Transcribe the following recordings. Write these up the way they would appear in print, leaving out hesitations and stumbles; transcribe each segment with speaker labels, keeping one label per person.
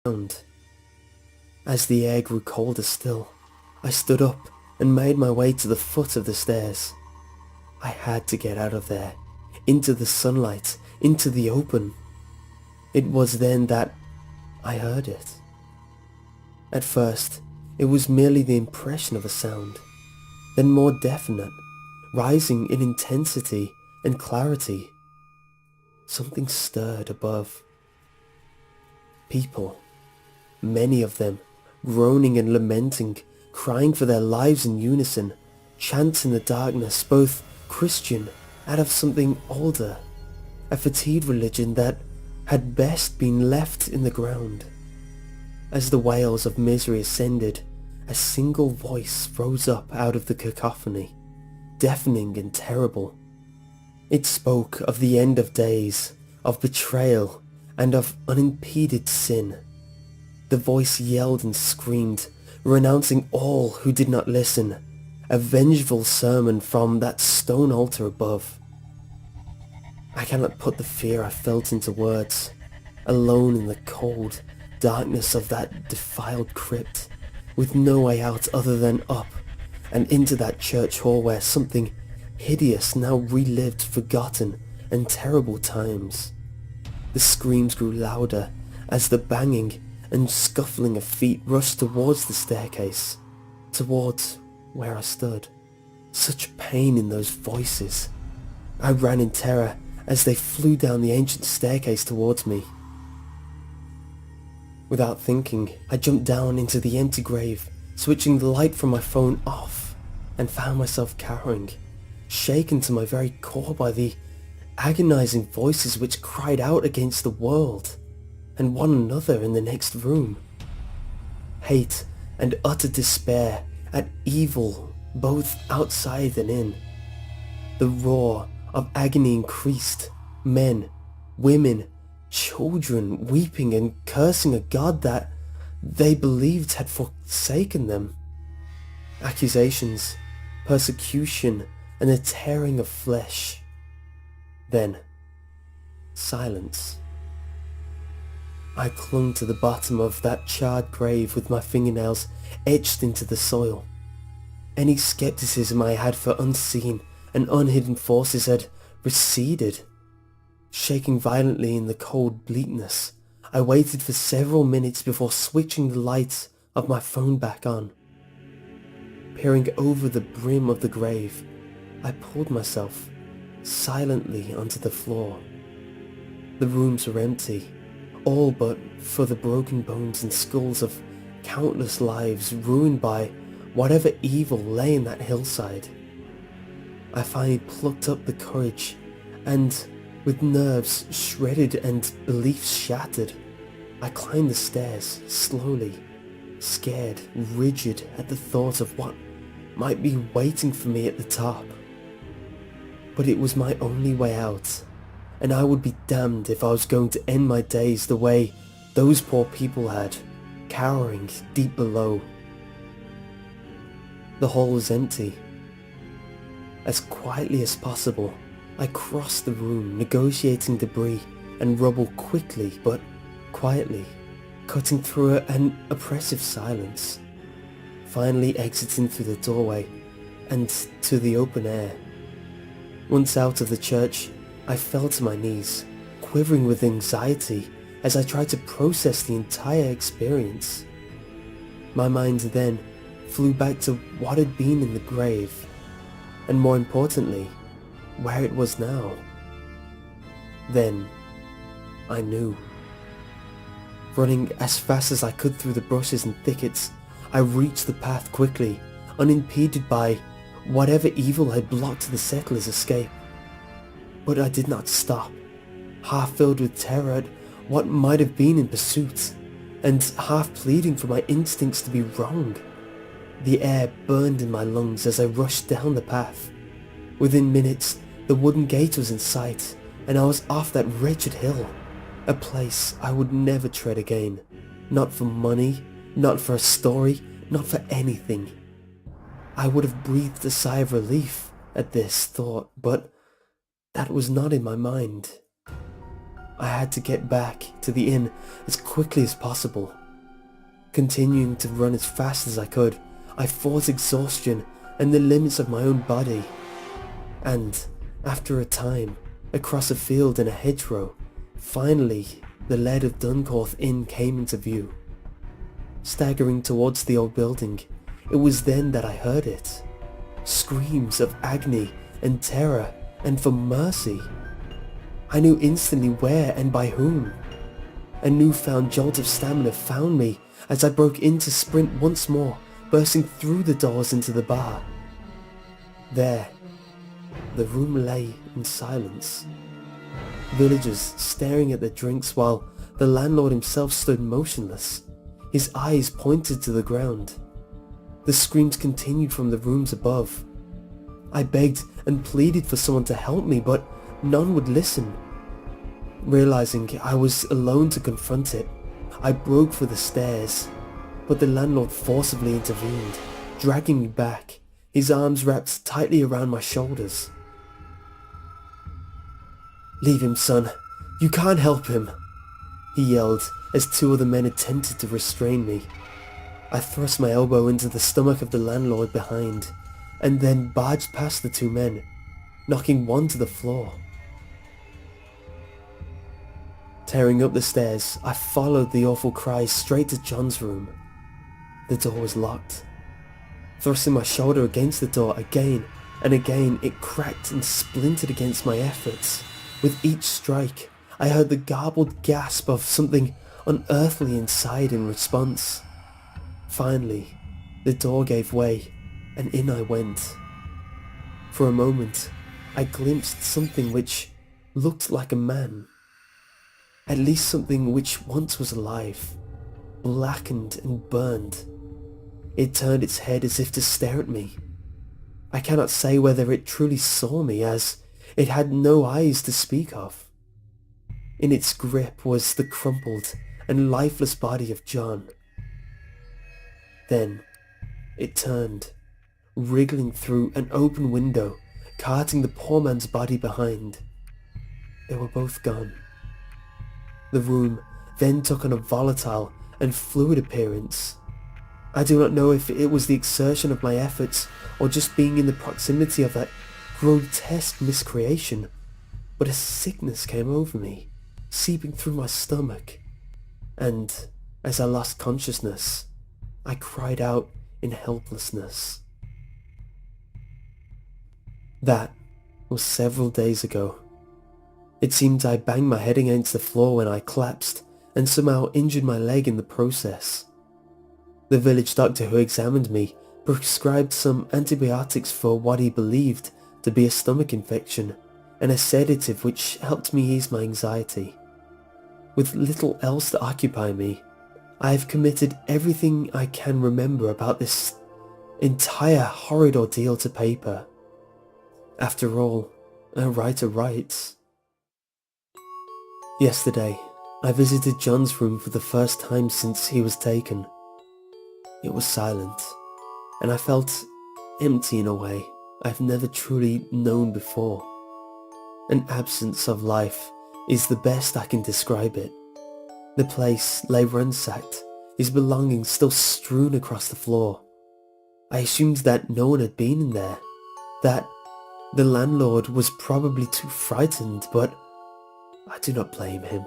Speaker 1: ground. As the air grew colder still, I stood up and made my way to the foot of the stairs. I had to get out of there, into the sunlight, into the open. It was then that I heard it. At first, it was merely the impression of a sound, then more definite, rising in intensity and clarity. Something stirred above. People, many of them, groaning and lamenting, crying for their lives in unison, chants in the darkness, both Christian and of something older, a fatigued religion that had best been left in the ground. As the wails of misery ascended, a single voice rose up out of the cacophony, deafening and terrible. It spoke of the end of days, of betrayal, and of unimpeded sin. The voice yelled and screamed, renouncing all who did not listen, a vengeful sermon from that stone altar above. I cannot put the fear I felt into words, alone in the cold darkness of that defiled crypt, with no way out other than up and into that church hall where something hideous now relived forgotten and terrible times. The screams grew louder as the banging and scuffling of feet rushed towards the staircase, towards where I stood. Such pain in those voices. I ran in terror as they flew down the ancient staircase towards me. Without thinking, I jumped down into the empty grave, switching the light from my phone off, and found myself cowering, shaken to my very core by the agonizing voices which cried out against the world and one another in the next room. Hate and utter despair at evil both outside and in. The roar of agony increased, men, women, children weeping and cursing a God that they believed had forsaken them. Accusations, persecution, and a tearing of flesh. Then, silence. I clung to the bottom of that charred grave with my fingernails etched into the soil. Any skepticism I had for unseen and unhidden forces had receded. Shaking violently in the cold bleakness, I waited for several minutes before switching the light of my phone back on. Peering over the brim of the grave, I pulled myself silently onto the floor. The rooms were empty, all but for the broken bones and skulls of countless lives ruined by whatever evil lay in that hillside. I finally plucked up the courage and, with nerves shredded and beliefs shattered, I climbed the stairs slowly, scared, rigid at the thought of what might be waiting for me at the top. But it was my only way out, and I would be damned if I was going to end my days the way those poor people had, cowering deep below. The hall was empty. As quietly as possible, I crossed the room, negotiating debris and rubble quickly but quietly, cutting through an oppressive silence, finally exiting through the doorway and to the open air. Once out of the church, I fell to my knees, quivering with anxiety as I tried to process the entire experience. My mind then flew back to what had been in the grave, and more importantly, where it was now. Then, I knew. Running as fast as I could through the bushes and thickets, I reached the path quickly, unimpeded by whatever evil had blocked the settler's escape. But I did not stop, half filled with terror at what might have been in pursuit, and half pleading for my instincts to be wrong. The air burned in my lungs as I rushed down the path. Within minutes, the wooden gate was in sight, and I was off that wretched hill, a place I would never tread again. Not for money, not for a story, not for anything. I would have breathed a sigh of relief at this thought, but that was not in my mind. I had to get back to the inn as quickly as possible. Continuing to run as fast as I could, I fought exhaustion and the limits of my own body. And, after a time, across a field and a hedgerow, finally the lead of Dunkorth Inn came into view. Staggering towards the old building, it was then that I heard it. Screams of agony and terror and for mercy. I knew instantly where and by whom. A newfound jolt of stamina found me as I broke into sprint once more, bursting through the doors into the bar. There, the room lay in silence. Villagers staring at their drinks while the landlord himself stood motionless, his eyes pointed to the ground. The screams continued from the rooms above. I begged and pleaded for someone to help me, but none would listen. Realizing I was alone to confront it, I broke for the stairs, but the landlord forcibly intervened, dragging me back, his arms wrapped tightly around my shoulders. "Leave him, son. You can't help him," he yelled as two other men attempted to restrain me. I thrust my elbow into the stomach of the landlord behind, and then barged past the two men, knocking one to the floor. Tearing up the stairs, I followed the awful cries straight to John's room. The door was locked. Thrusting my shoulder against the door again and again, it cracked and splintered against my efforts. With each strike, I heard the garbled gasp of something unearthly inside in response. Finally, the door gave way, and in I went. For a moment, I glimpsed something which looked like a man. At least something which once was alive, blackened and burned. It turned its head as if to stare at me. I cannot say whether it truly saw me, as it had no eyes to speak of. In its grip was the crumpled and lifeless body of John. Then it turned, wriggling through an open window, carting the poor man's body behind. They were both gone. The room then took on a volatile and fluid appearance. I do not know if it was the exertion of my efforts or just being in the proximity of that grotesque miscreation, but a sickness came over me, seeping through my stomach, and as I lost consciousness, I cried out in helplessness. That was several days ago. It seemed I banged my head against the floor when I collapsed and somehow injured my leg in the process. The village doctor who examined me prescribed some antibiotics for what he believed to be a stomach infection and a sedative which helped me ease my anxiety. With little else to occupy me, I have committed everything I can remember about this entire horrid ordeal to paper. After all, a writer writes. Yesterday, I visited John's room for the first time since he was taken. It was silent, and I felt empty in a way I've never truly known before. An absence of life is the best I can describe it. The place lay ransacked, his belongings still strewn across the floor. I assumed that no one had been in there, that the landlord was probably too frightened, but I do not blame him.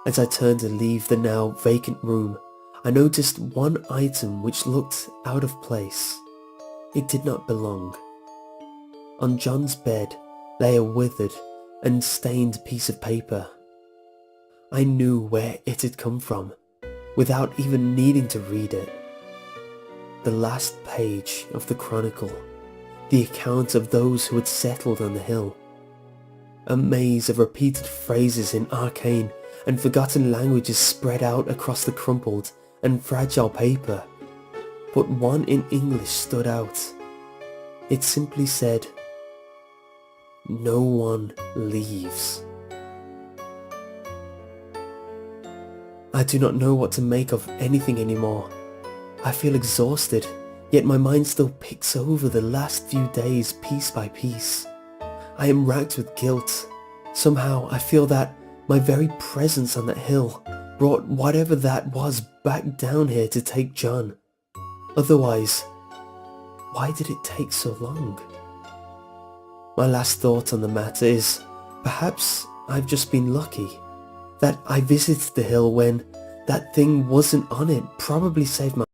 Speaker 1: As I turned to leave the now vacant room, I noticed one item which looked out of place. It did not belong. On John's bed lay a withered and stained piece of paper. I knew where it had come from, without even needing to read it. The last page of the chronicle, the account of those who had settled on the hill. A maze of repeated phrases in arcane and forgotten languages spread out across the crumpled and fragile paper, but one in English stood out. It simply said, "No one leaves." I do not know what to make of anything anymore. I feel exhausted, yet my mind still picks over the last few days piece by piece. I am racked with guilt. Somehow I feel that My very presence on that hill brought whatever that was back down here to take John. Otherwise, why did it take so long? My last thought on the matter is, perhaps I've just been lucky. That I visited the hill when that thing wasn't on it probably saved my